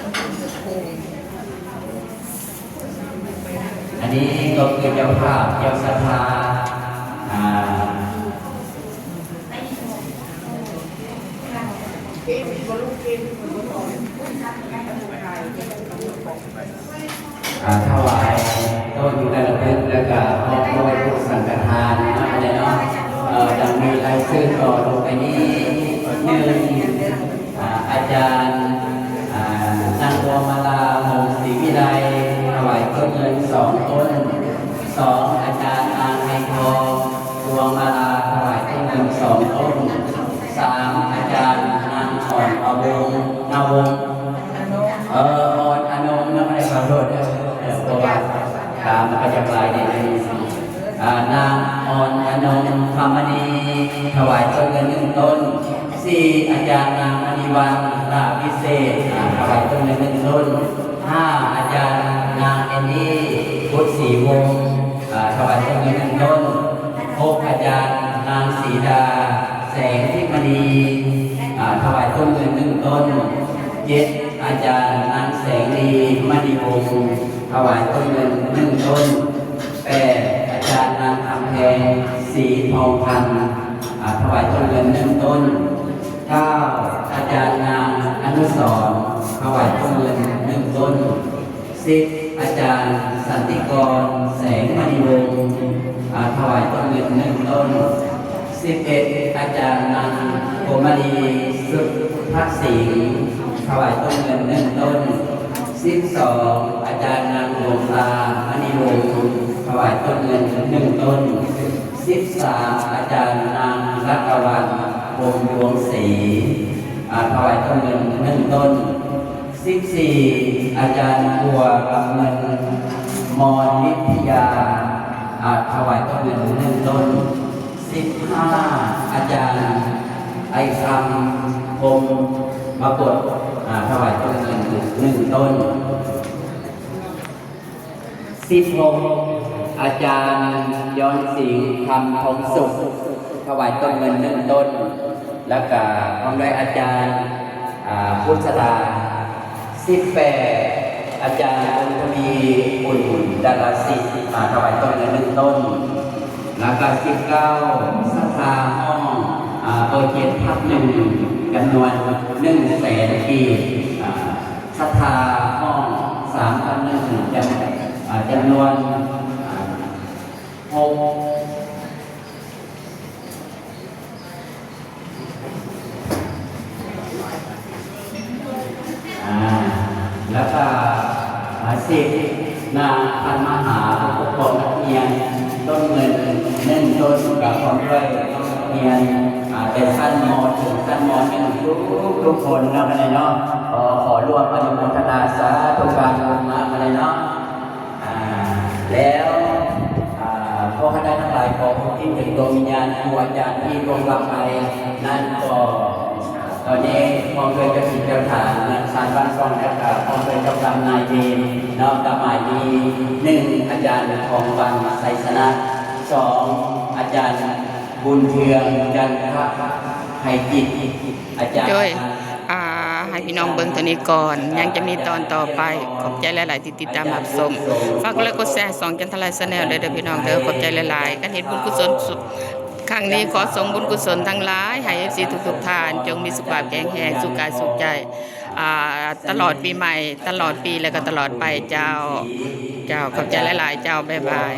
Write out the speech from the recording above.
เ นี้ก็คือเจ้าภาพเจ้าศรัทธาถวายต้นกระดึกแล้วก็มอบด้วยผู้สังฆทานอะไรเนาะดังมีรายชื่อต่อลงไปนี้หนึ่งอาจารย์นางดวงมาลามงศรีวิไลถวายต้นเงิน2 ต้น2อาจารย์นางไอทองดวงมาลาถวายต้นเงิน2 ต้น3อาจารย์นางอ่อนอวงนาวงอ่อนอนงนะไม่ได้ขอโทษเพราะว่าตามมาจากลายในนางอ่อนอนงธรรมณีถวายต้นเงิน1 ต้น4อาจารย์นางมณีวันลาพิเศษถวายต้นเงิน1 ต้น5อาจารย์นางเอนี่พุทธศรีวงศ์ถวายต้นเงิน1 ต้น6อาจารย์นางศรีดาแสงทิมณีถวายต้นเงิน1 ต้น7อาจารย์นางแสงดีมณีวงศ์ถวายต้นเงิน1 ต้น8อาจารย์นางคำแพงศรีทองพันธ์ถวายต้นเงิน1 ต้น9อาจารย์นางอนุสรณ์ถวายต้นเงิน1 ต้น10อาจารย์สันติกรแสงมณีวงศ์ถวายต้นเงิน1 ต้น11อาจารย์นางโกมลีสุทักษิณถวายต้นเงิน1 ต้น12อาจารย์นางดวงตามณีวงศ์ถวายต้นเงิน1 ต้น13อาจารย์นางรัตวรรณวงดวงศรีถวายต้นเงิน1 ต้น14อาจารย์บัวกำเงินมรวิทยาถวายต้นเงิน1 ต้น15อาจารย์ไอคำพงมากดถวายต้นเงิน1 ต้น16อาจารย์ย้อนสิงห์คำทองสุขถวายต้นเงิน1 ต้นแล้วก็พร้อมด้วยอาจารย์พุทธดา18อาจารย์องค์ทวีอุ่นดาราศิษย์ถวายต้นเงิน1 ต้นแล้วก็19ศรัทธาห้องเบอร์7 ทับ 1จำนวน100,000 กีบศรัทธาห้อง3 ทับ 1จำนวน6แล้วก็10นางพันมหาผู้ปกครองนักเรียนต้นเงิน1 ต้นกับพร้อมด้วยนักเรียนเป็นชั้นม.ถึงชั้นม.1ทุกคนนะมาเลยเนาะขอร่วมอนุโมทนาสาธุการมาเลยเนาะแล้วพวกคณะทั้งหลายของที่ถึงดวงวิญญาณครูอาจารย์ที่ร่วมรับไปนั่นก็ตอนนี้มองโดยเจ้าถิ่นเจ้าฐานสารบ้านซ่องนะครับมองโดยเจ้ากรรมนายเวรนอกกรรมหมายดี1อาจารย์ทองวันไสสนะ2อาจารย์บุญเทืองจันทะไห้จิตอาจารย์ ให้พี่น้องเบิ่งตัวนี้ก่อนยังจะมีตอนต่อไปขอบใจหลายๆที่ติดตามรับชมฝากกดไลค์กดแชร์2จันทรายชาแนลเด้อพี่น้องเด้อขอบใจหลายๆการเห็นบุญกุศลครั้งนี้ขอส่งบุญกุศลทั้งหลายให้ FC ทุกๆท่านจงมีสุขภาพแข็งแรงสุขกายสุขใจตลอดปีใหม่ตลอดปีแล้วก็ตลอดไปเจ้าขอบใจหลายๆเจ้าบ๊ายบาย